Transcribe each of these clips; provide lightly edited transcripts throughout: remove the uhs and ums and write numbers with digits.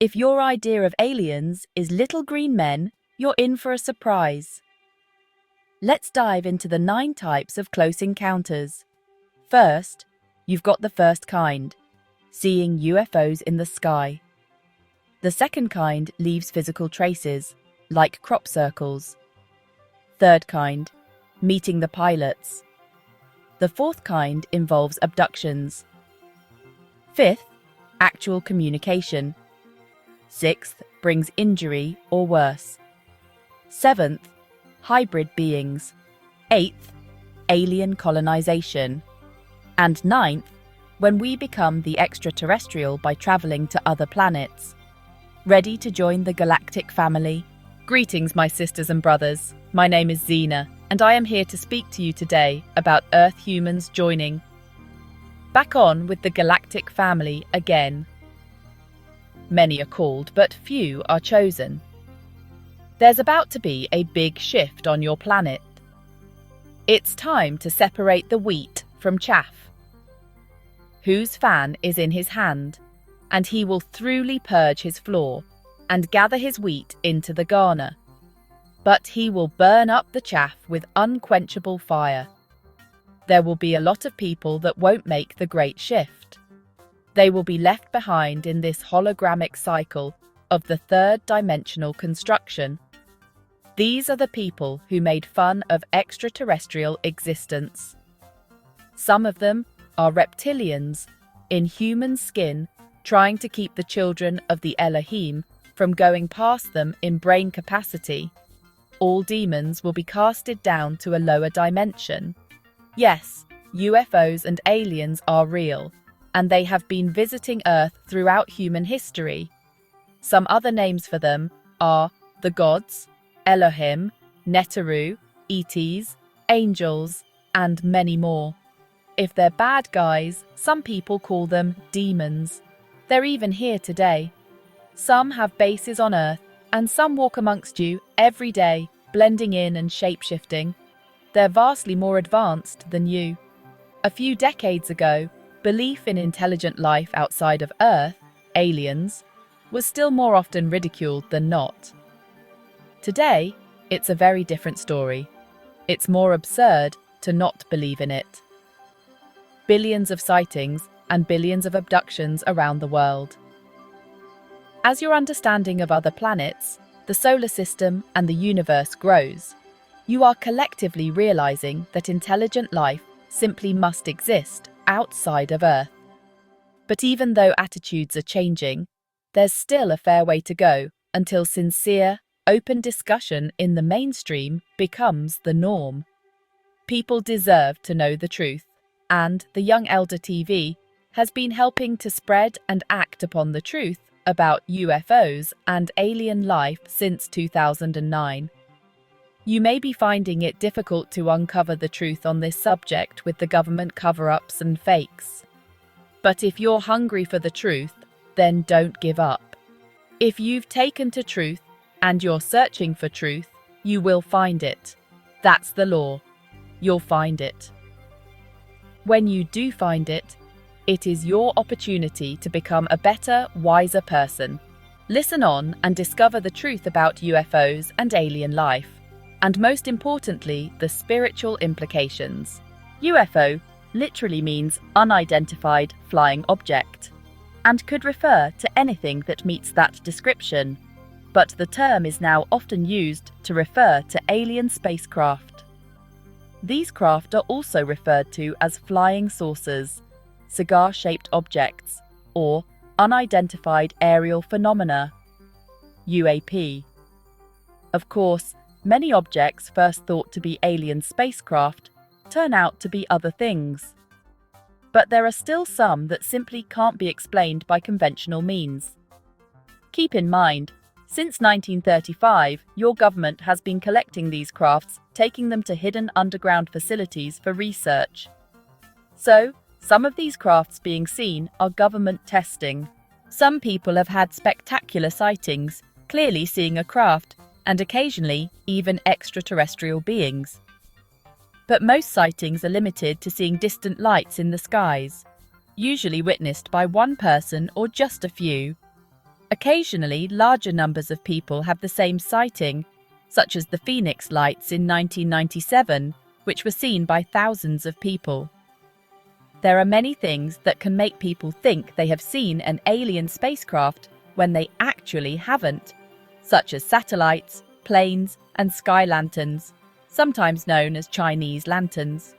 If your idea of aliens is little green men, you're in for a surprise. Let's dive into the 9 types of close encounters. First, you've got the first kind, seeing UFOs in the sky. The second kind leaves physical traces, like crop circles. Third kind, meeting the pilots. The fourth kind involves abductions. Fifth, actual communication. Sixth, brings injury or worse. Seventh, hybrid beings. Eighth, alien colonization. And ninth, when we become the extraterrestrial by traveling to other planets. Ready to join the Galactic family? Greetings, my sisters and brothers. My name is Zena, and I am here to speak to you today about Earth humans joining. Back on with the Galactic family again. Many are called, but few are chosen. There's about to be a big shift on your planet. It's time to separate the wheat from chaff. Whose fan is in his hand, and he will thoroughly purge his floor and gather his wheat into the garner. But he will burn up the chaff with unquenchable fire. There will be a lot of people that won't make the great shift. They will be left behind in this hologramic cycle of the third-dimensional construction. These are the people who made fun of extraterrestrial existence. Some of them are reptilians in human skin, trying to keep the children of the Elohim from going past them in brain capacity. All demons will be casted down to a lower dimension. Yes, UFOs and aliens are real, and they have been visiting Earth throughout human history. Some other names for them are the gods, Elohim, Neteru, ETs, angels, and many more. If they're bad guys, some people call them demons. They're even here today. Some have bases on Earth, and some walk amongst you every day, blending in and shape-shifting. They're vastly more advanced than you. A few decades ago, belief in intelligent life outside of Earth, aliens, was still more often ridiculed than not. Today, it's a very different story. It's more absurd to not believe in it. Billions of sightings and billions of abductions around the world. As your understanding of other planets, the solar system, and the universe grows, you are collectively realizing that intelligent life simply must exist outside of Earth. But even though attitudes are changing, there's still a fair way to go until sincere, open discussion in the mainstream becomes the norm. People deserve to know the truth, and the Young Elder TV has been helping to spread and act upon the truth about UFOs and alien life since 2009. You may be finding it difficult to uncover the truth on this subject with the government cover-ups and fakes. But if you're hungry for the truth, then don't give up. If you've taken to truth and you're searching for truth, you will find it. That's the law. You'll find it. When you do find it, it is your opportunity to become a better, wiser person. Listen on and discover the truth about UFOs and alien life, and most importantly, the spiritual implications. UFO literally means unidentified flying object, and could refer to anything that meets that description, but the term is now often used to refer to alien spacecraft. These craft are also referred to as flying saucers, cigar-shaped objects, or unidentified aerial phenomena, UAP. Of course, many objects first thought to be alien spacecraft turn out to be other things. But there are still some that simply can't be explained by conventional means. Keep in mind, since 1935, your government has been collecting these crafts, taking them to hidden underground facilities for research. So, some of these crafts being seen are government testing. Some people have had spectacular sightings, clearly seeing a craft, and occasionally even extraterrestrial beings. But most sightings are limited to seeing distant lights in the skies, usually witnessed by one person or just a few. Occasionally, larger numbers of people have the same sighting, such as the Phoenix Lights in 1997, which were seen by thousands of people. There are many things that can make people think they have seen an alien spacecraft when they actually haven't, such as satellites, planes, and sky lanterns, sometimes known as Chinese lanterns.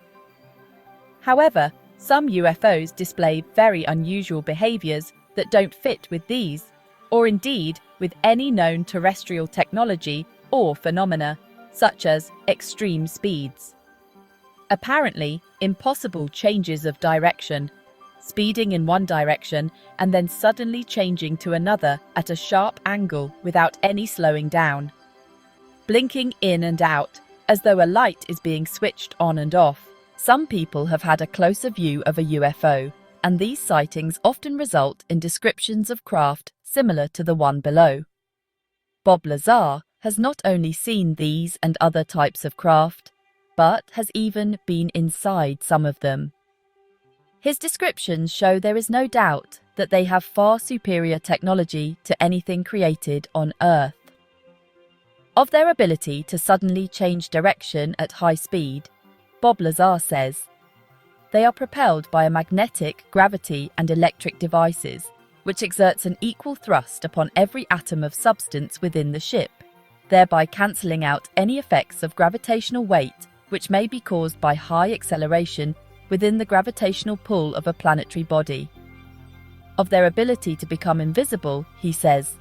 However, some UFOs display very unusual behaviors that don't fit with these, or indeed with any known terrestrial technology or phenomena, such as extreme speeds. Apparently, impossible changes of direction, speeding in one direction and then suddenly changing to another at a sharp angle without any slowing down. Blinking in and out, as though a light is being switched on and off. Some people have had a closer view of a UFO, and these sightings often result in descriptions of craft similar to the one below. Bob Lazar has not only seen these and other types of craft, but has even been inside some of them. His descriptions show there is no doubt that they have far superior technology to anything created on Earth. Of their ability to suddenly change direction at high speed, Bob Lazar says, "They are propelled by a magnetic, gravity and electric devices, which exerts an equal thrust upon every atom of substance within the ship, thereby cancelling out any effects of gravitational weight which may be caused by high acceleration within the gravitational pull of a planetary body." Of their ability to become invisible, he says,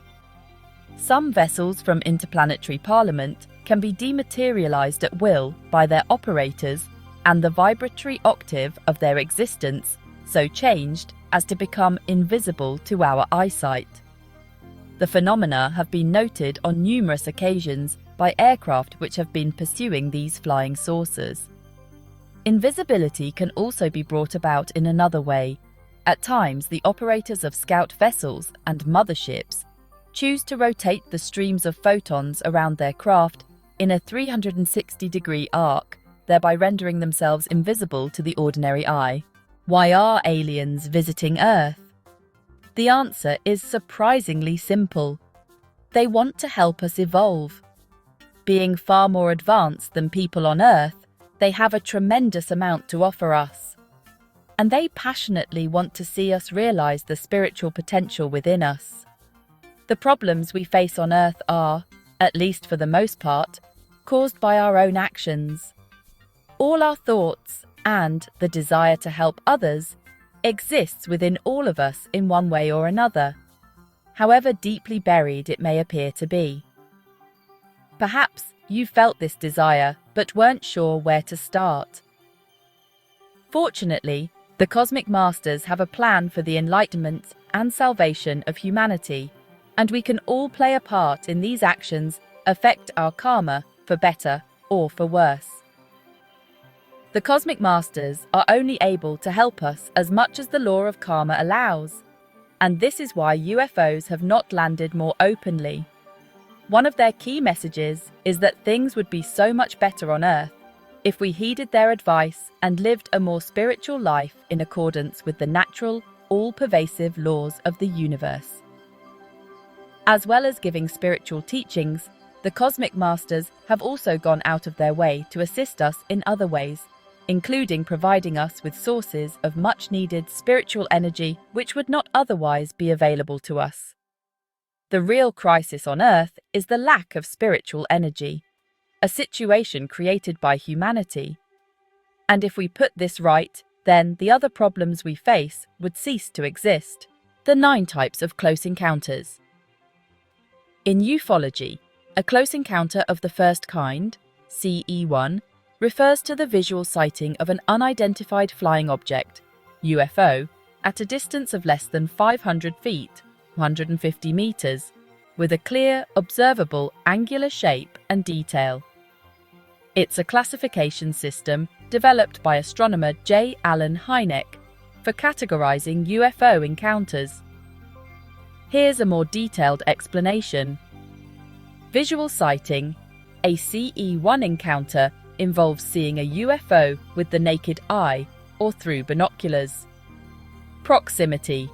"Some vessels from interplanetary parliament can be dematerialized at will by their operators and the vibratory octave of their existence so changed as to become invisible to our eyesight. The phenomena have been noted on numerous occasions by aircraft which have been pursuing these flying saucers. Invisibility can also be brought about in another way. At times, the operators of scout vessels and motherships choose to rotate the streams of photons around their craft in a 360-degree arc, thereby rendering themselves invisible to the ordinary eye. Why are aliens visiting Earth? The answer is surprisingly simple. They want to help us evolve. Being far more advanced than people on Earth, they have a tremendous amount to offer us. And they passionately want to see us realize the spiritual potential within us. The problems we face on Earth are, at least for the most part, caused by our own actions. All our thoughts and the desire to help others exists within all of us in one way or another, however deeply buried it may appear to be. Perhaps you felt this desire but weren't sure where to start. Fortunately, the Cosmic Masters have a plan for the enlightenment and salvation of humanity, and we can all play a part in these actions affect our karma for better or for worse. The Cosmic Masters are only able to help us as much as the law of karma allows, and this is why UFOs have not landed more openly. One of their key messages is that things would be so much better on Earth if we heeded their advice and lived a more spiritual life in accordance with the natural, all-pervasive laws of the universe. As well as giving spiritual teachings, the Cosmic Masters have also gone out of their way to assist us in other ways, including providing us with sources of much-needed spiritual energy which would not otherwise be available to us. The real crisis on Earth is the lack of spiritual energy, a situation created by humanity. And if we put this right, then the other problems we face would cease to exist. The 9 types of close encounters. In ufology, a close encounter of the first kind, CE1, refers to the visual sighting of an unidentified flying object, UFO, at a distance of less than 500 feet, 150 meters, with a clear, observable angular shape and detail. It's a classification system developed by astronomer J. Allen Hynek for categorizing UFO encounters. Here's a more detailed explanation. Visual sighting, a CE1 encounter, involves seeing a UFO with the naked eye or through binoculars. Proximity.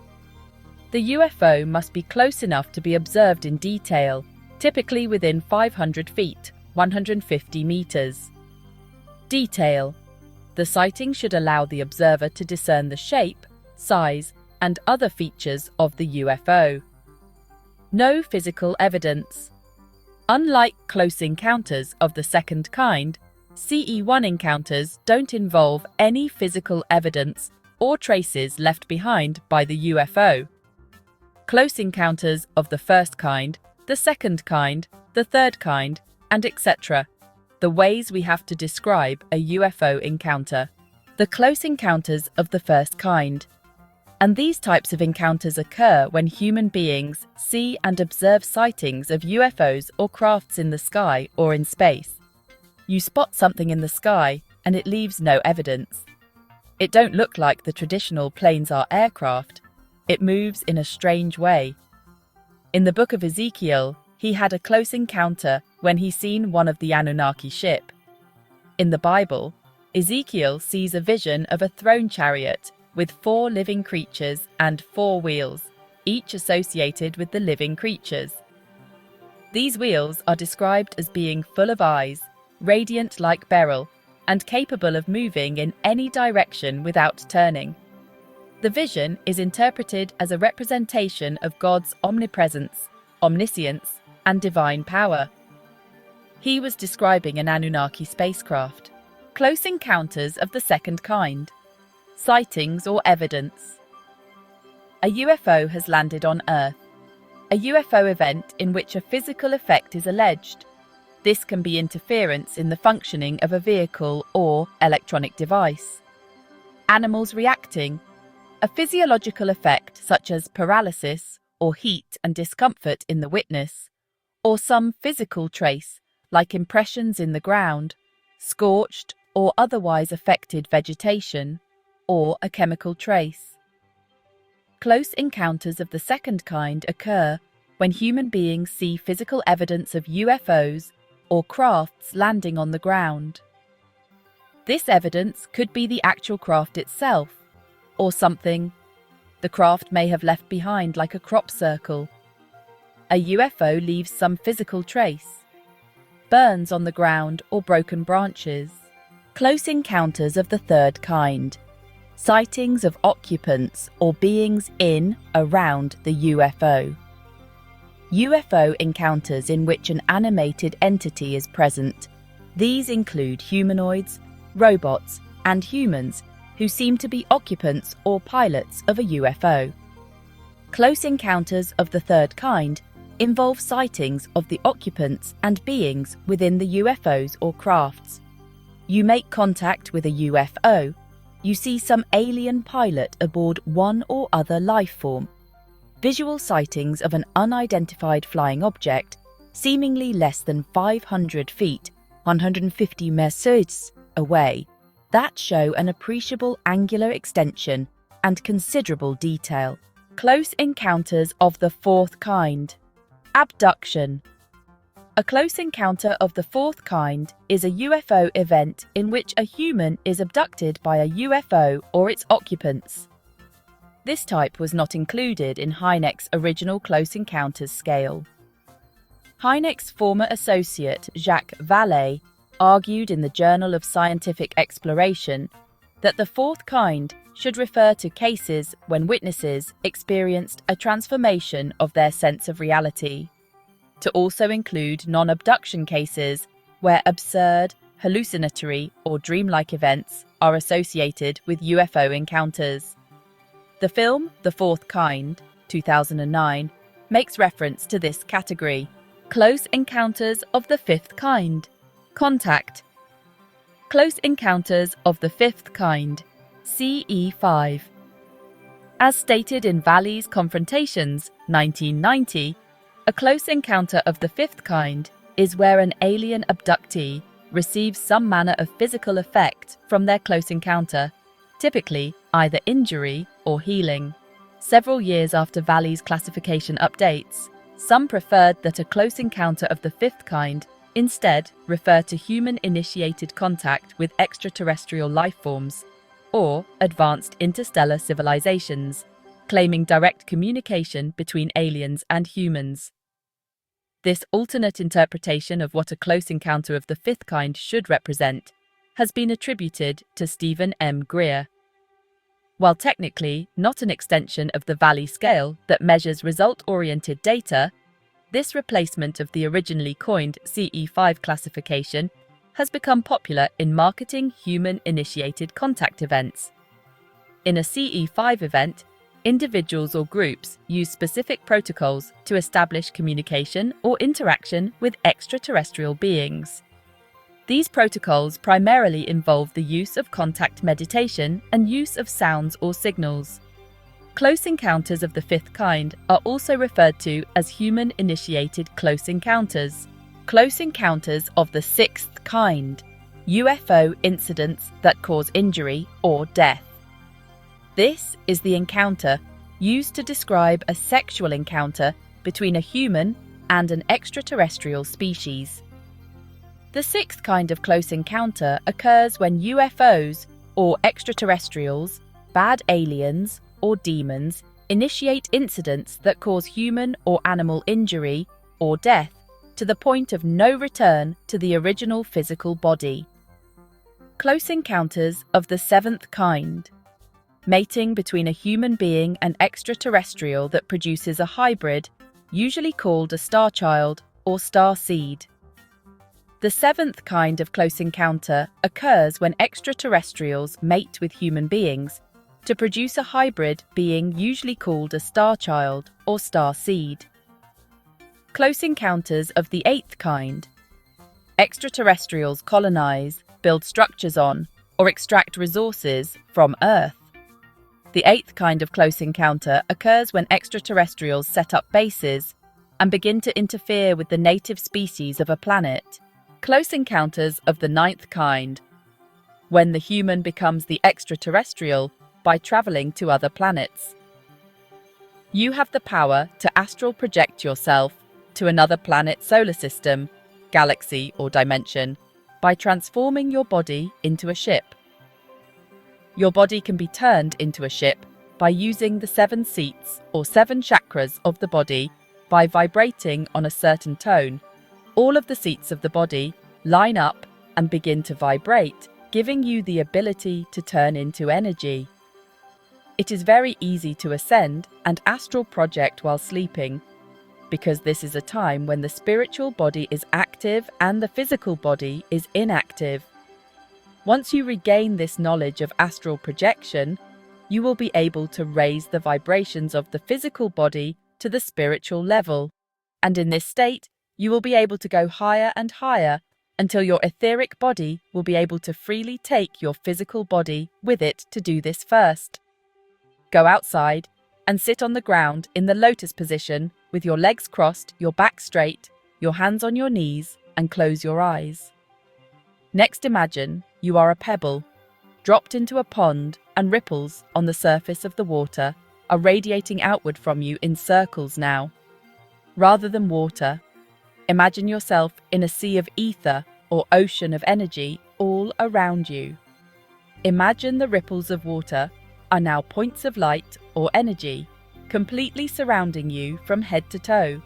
The UFO must be close enough to be observed in detail, typically within 500 feet, 150 meters. Detail. The sighting should allow the observer to discern the shape, size, and other features of the UFO. No physical evidence. Unlike close encounters of the second kind, CE1 encounters don't involve any physical evidence or traces left behind by the UFO. Close encounters of the first kind, the second kind, the third kind, and etc. The ways we have to describe a UFO encounter. The close encounters of the first kind. And these types of encounters occur when human beings see and observe sightings of UFOs or crafts in the sky or in space. You spot something in the sky and it leaves no evidence. It don't look like the traditional planes are aircraft. It moves in a strange way. In the book of Ezekiel, he had a close encounter when he seen one of the Anunnaki ship. In the Bible, Ezekiel sees a vision of a throne chariot with 4 living creatures and 4 wheels, each associated with the living creatures. These wheels are described as being full of eyes, radiant like beryl, and capable of moving in any direction without turning. The vision is interpreted as a representation of God's omnipresence, omniscience, and divine power. He was describing an Anunnaki spacecraft. Close encounters of the second kind. Sightings or evidence. A UFO has landed on Earth. A UFO event in which a physical effect is alleged. This can be interference in the functioning of a vehicle or electronic device. Animals reacting. A physiological effect such as paralysis or heat and discomfort in the witness, or some physical trace like impressions in the ground, scorched or otherwise affected vegetation, or a chemical trace. Close encounters of the second kind occur when human beings see physical evidence of UFOs or crafts landing on the ground. This evidence could be the actual craft itself, or something the craft may have left behind, like a crop circle. A UFO leaves some physical trace, burns on the ground or broken branches. Close encounters of the third kind. Sightings of occupants or beings in, around the UFO. UFO encounters in which an animated entity is present. These include humanoids, robots, and humans who seem to be occupants or pilots of a UFO. Close encounters of the third kind involve sightings of the occupants and beings within the UFOs or crafts. You make contact with a UFO. You see some alien pilot aboard one or other life form. Visual sightings of an unidentified flying object, seemingly less than 500 feet, 150 meters away, that show an appreciable angular extension and considerable detail. Close encounters of the fourth kind. Abduction. A close encounter of the fourth kind is a UFO event in which a human is abducted by a UFO or its occupants. This type was not included in Hynek's original Close Encounters scale. Hynek's former associate Jacques Vallée argued in the Journal of Scientific Exploration that the fourth kind should refer to cases when witnesses experienced a transformation of their sense of reality, to also include non-abduction cases where absurd, hallucinatory, or dreamlike events are associated with UFO encounters. The film The Fourth Kind, 2009, makes reference to this category. Close encounters of the fifth kind. Contact. Close encounters of the fifth kind. CE5. As stated in Valley's Confrontations, 1990, a close encounter of the fifth kind is where an alien abductee receives some manner of physical effect from their close encounter, typically either injury or healing. Several years after Valley's classification updates, some preferred that a close encounter of the fifth kind instead refer to human-initiated contact with extraterrestrial life forms or advanced interstellar civilizations. claiming direct communication between aliens and humans. This alternate interpretation of what a close encounter of the fifth kind should represent has been attributed to Stephen M. Greer. While technically not an extension of the Valley scale that measures result-oriented data, this replacement of the originally coined CE5 classification has become popular in marketing human-initiated contact events. In a CE5 event, individuals or groups use specific protocols to establish communication or interaction with extraterrestrial beings. These protocols primarily involve the use of contact meditation and use of sounds or signals. Close encounters of the fifth kind are also referred to as human-initiated close encounters. Close encounters of the sixth kind, UFO incidents that cause injury or death. This is the encounter used to describe a sexual encounter between a human and an extraterrestrial species. The sixth kind of close encounter occurs when UFOs, or extraterrestrials, bad aliens, or demons, initiate incidents that cause human or animal injury or death to the point of no return to the original physical body. Close encounters of the seventh kind. Mating between a human being and extraterrestrial that produces a hybrid, usually called a star child or star seed. The seventh kind of close encounter occurs when extraterrestrials mate with human beings to produce a hybrid being usually called a star child or star seed. Close encounters of the eighth kind. Extraterrestrials colonize, build structures on, or extract resources from Earth. The eighth kind of close encounter occurs when extraterrestrials set up bases and begin to interfere with the native species of a planet. Close encounters of the ninth kind. When the human becomes the extraterrestrial by traveling to other planets. You have the power to astral project yourself to another planet, solar system, galaxy, or dimension by transforming your body into a ship. Your body can be turned into a ship by using the 7 seats or 7 chakras of the body by vibrating on a certain tone. All of the seats of the body line up and begin to vibrate, giving you the ability to turn into energy. It is very easy to ascend and astral project while sleeping, because this is a time when the spiritual body is active and the physical body is inactive. Once you regain this knowledge of astral projection, you will be able to raise the vibrations of the physical body to the spiritual level, and in this state, you will be able to go higher and higher until your etheric body will be able to freely take your physical body with it to do this first. Go outside and sit on the ground in the lotus position with your legs crossed, your back straight, your hands on your knees, and close your eyes. Next, imagine you are a pebble, dropped into a pond, and ripples on the surface of the water are radiating outward from you in circles now. Rather than water, imagine yourself in a sea of ether or ocean of energy all around you. Imagine the ripples of water are now points of light or energy, completely surrounding you from head to toe,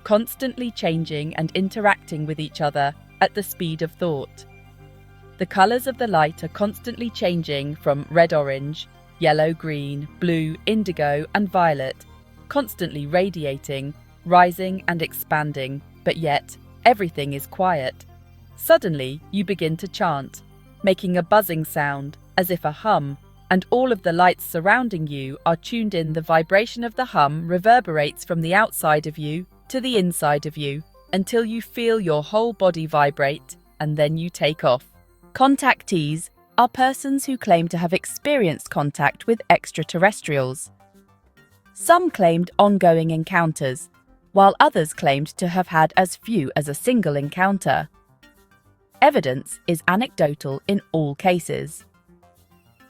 constantly changing and interacting with each other at the speed of thought. The colours of the light are constantly changing from red-orange, yellow-green, blue, indigo and violet, constantly radiating, rising and expanding, but yet everything is quiet. Suddenly you begin to chant, making a buzzing sound as if a hum, and all of the lights surrounding you are tuned in. The vibration of the hum reverberates from the outside of you to the inside of you until you feel your whole body vibrate, and then you take off. Contactees are persons who claim to have experienced contact with extraterrestrials. Some claimed ongoing encounters, while others claimed to have had as few as a single encounter. Evidence is anecdotal in all cases.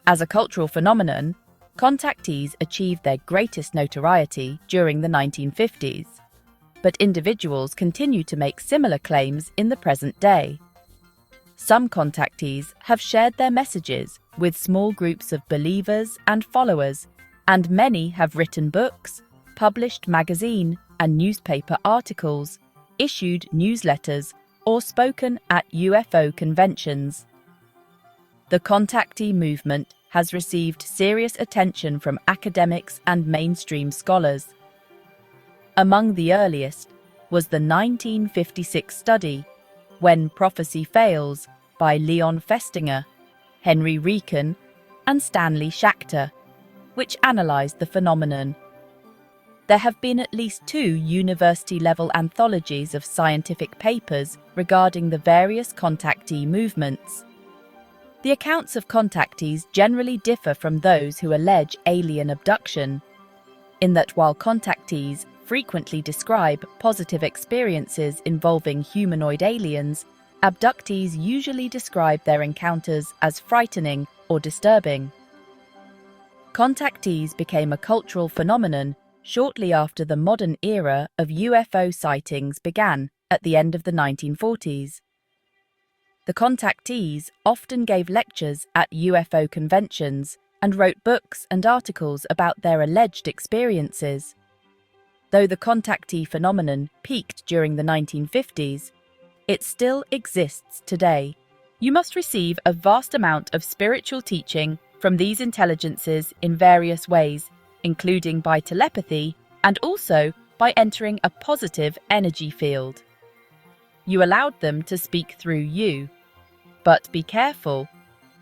As a cultural phenomenon, contactees achieved their greatest notoriety during the 1950s, but individuals continue to make similar claims in the present day. Some contactees have shared their messages with small groups of believers and followers and many have written books, published magazine and newspaper articles, issued newsletters, or spoken at UFO conventions. The contactee movement has received serious attention from academics and mainstream scholars. Among the earliest was the 1956 study, When Prophecy Fails, by Leon Festinger, Henry Riecon, and Stanley Schachter, which analysed the phenomenon. There have been at least 2 university-level anthologies of scientific papers regarding the various contactee movements. The accounts of contactees generally differ from those who allege alien abduction, in that while contactees frequently describe positive experiences involving humanoid aliens, abductees usually describe their encounters as frightening or disturbing. Contactees became a cultural phenomenon shortly after the modern era of UFO sightings began at the end of the 1940s. The contactees often gave lectures at UFO conventions and wrote books and articles about their alleged experiences. Though the contactee phenomenon peaked during the 1950s, it still exists today. You must receive a vast amount of spiritual teaching from these intelligences in various ways, including by telepathy and also by entering a positive energy field. You allowed them to speak through you. But be careful,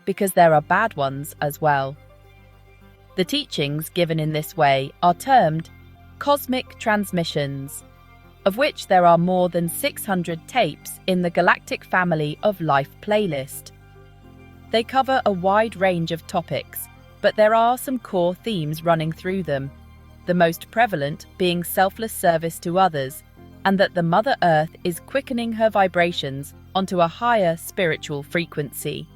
because there are bad ones as well. The teachings given in this way are termed cosmic transmissions, of which there are more than 600 tapes in the Galactic Family of Life playlist. They cover a wide range of topics, but there are some core themes running through them, the most prevalent being selfless service to others, and that the Mother Earth is quickening her vibrations onto a higher spiritual frequency.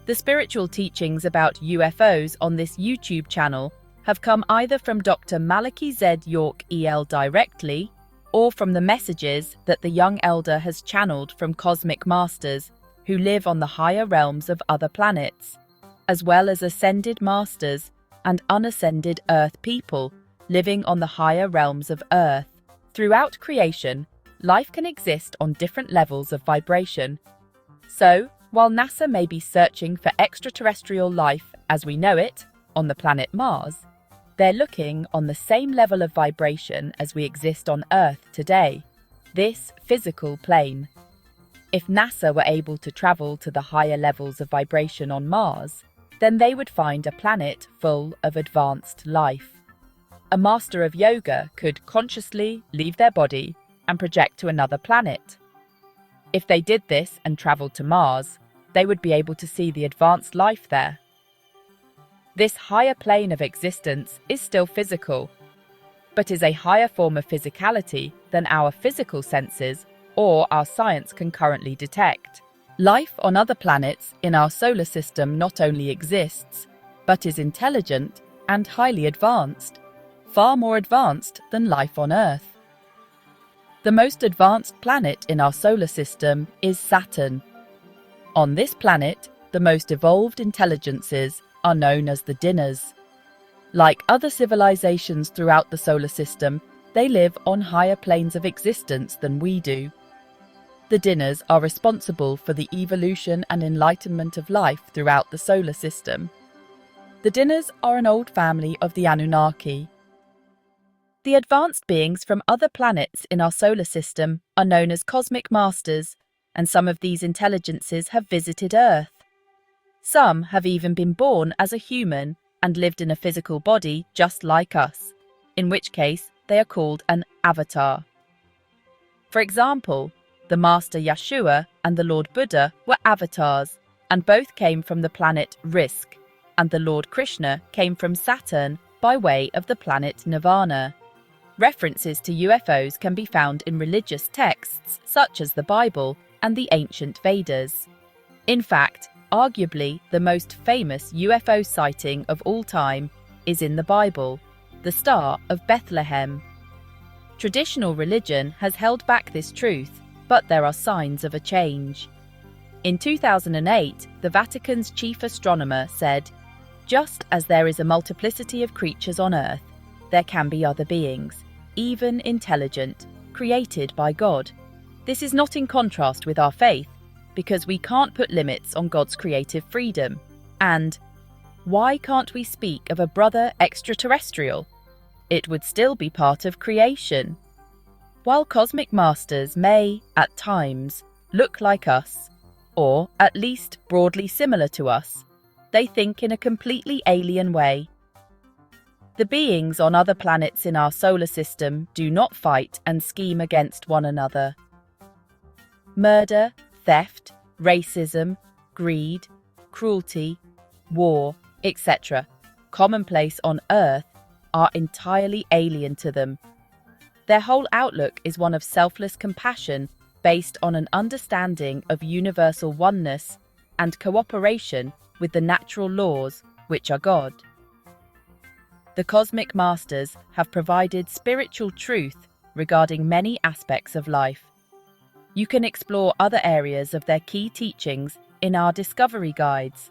The spiritual teachings about UFOs on this YouTube channel have come either from Dr. Malachi Z. York EL directly, or from the messages that the young elder has channeled from cosmic masters who live on the higher realms of other planets, as well as ascended masters and unascended Earth people living on the higher realms of Earth. Throughout creation, life can exist on different levels of vibration. So, while NASA may be searching for extraterrestrial life as we know it on the planet Mars, they're looking on the same level of vibration as we exist on Earth today, this physical plane. If NASA were able to travel to the higher levels of vibration on Mars, then they would find a planet full of advanced life. A master of yoga could consciously leave their body and project to another planet. If they did this and travelled to Mars, they would be able to see the advanced life there. This higher plane of existence is still physical, but is a higher form of physicality than our physical senses or our science can currently detect. Life on other planets in our solar system not only exists, but is intelligent and highly advanced, far more advanced than life on Earth. The most advanced planet in our solar system is Saturn. On this planet, the most evolved intelligences are known as the Dinners. Like other civilizations throughout the solar system, they live on higher planes of existence than we do. The Dinners are responsible for the evolution and enlightenment of life throughout the solar system. The Dinners are an old family of the Anunnaki. The advanced beings from other planets in our solar system are known as cosmic masters, and some of these intelligences have visited Earth. Some have even been born as a human and lived in a physical body just like us, in which case they are called an avatar. For example, the Master Yeshua and the Lord Buddha were avatars, and both came from the planet Risk, and the Lord Krishna came from Saturn by way of the planet Nirvana. References to UFOs can be found in religious texts such as the Bible and the ancient Vedas. In fact, arguably the most famous UFO sighting of all time is in the Bible, the Star of Bethlehem. Traditional religion has held back this truth, but there are signs of a change. In 2008, the Vatican's chief astronomer said, Just as there is a multiplicity of creatures on Earth, there can be other beings, even intelligent, created by God. This is not in contrast with our faith, because we can't put limits on God's creative freedom. And why can't we speak of a brother extraterrestrial? It would still be part of creation. While cosmic masters may, at times, look like us, or at least broadly similar to us, they think in a completely alien way. The beings on other planets in our solar system do not fight and scheme against one another. Murder, theft, racism, greed, cruelty, war, etc., commonplace on Earth, are entirely alien to them. Their whole outlook is one of selfless compassion based on an understanding of universal oneness and cooperation with the natural laws, which are God. The cosmic masters have provided spiritual truth regarding many aspects of life. You can explore other areas of their key teachings in our discovery guides,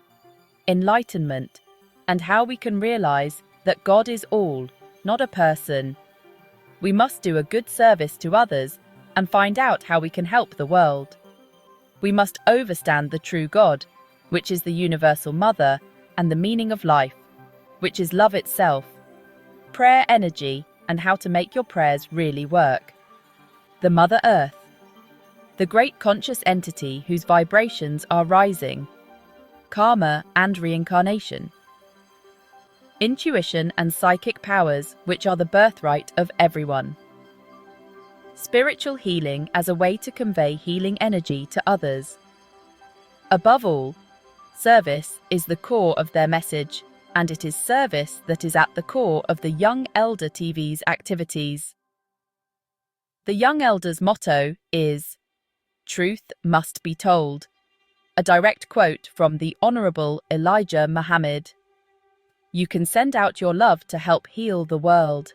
enlightenment, and how we can realize that God is all, not a person. We must do a good service to others and find out how we can help the world. We must understand the true God, which is the universal mother, and the meaning of life, which is love itself, prayer energy, and how to make your prayers really work. The Mother Earth, the great conscious entity whose vibrations are rising, karma and reincarnation, intuition and psychic powers, which are the birthright of everyone, spiritual healing as a way to convey healing energy to others. Above all, service is the core of their message, and it is service that is at the core of the Young Elder TV's activities. The Young Elder's motto is, "Truth must be told," a direct quote from the Honourable Elijah Muhammad. You can send out your love to help heal the world.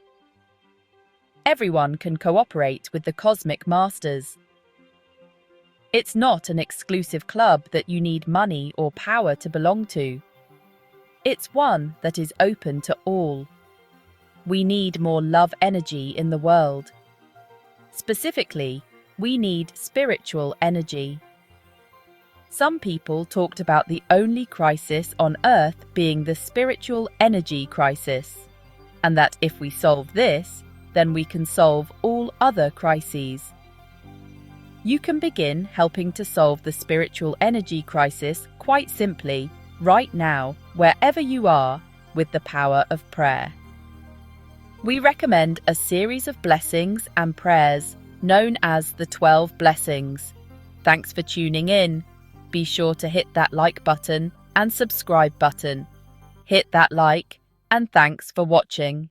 Everyone can cooperate with the cosmic masters. It's not an exclusive club that you need money or power to belong to. It's one that is open to all. We need more love energy in the world. Specifically, we need spiritual energy. Some people talked about the only crisis on Earth being the spiritual energy crisis, and that if we solve this, then we can solve all other crises. You can begin helping to solve the spiritual energy crisis quite simply, right now, wherever you are, with the power of prayer. We recommend a series of blessings and prayers known as the 12 blessings. Thanks for tuning in. Be sure to hit that like button and subscribe button. Hit that like, and thanks for watching.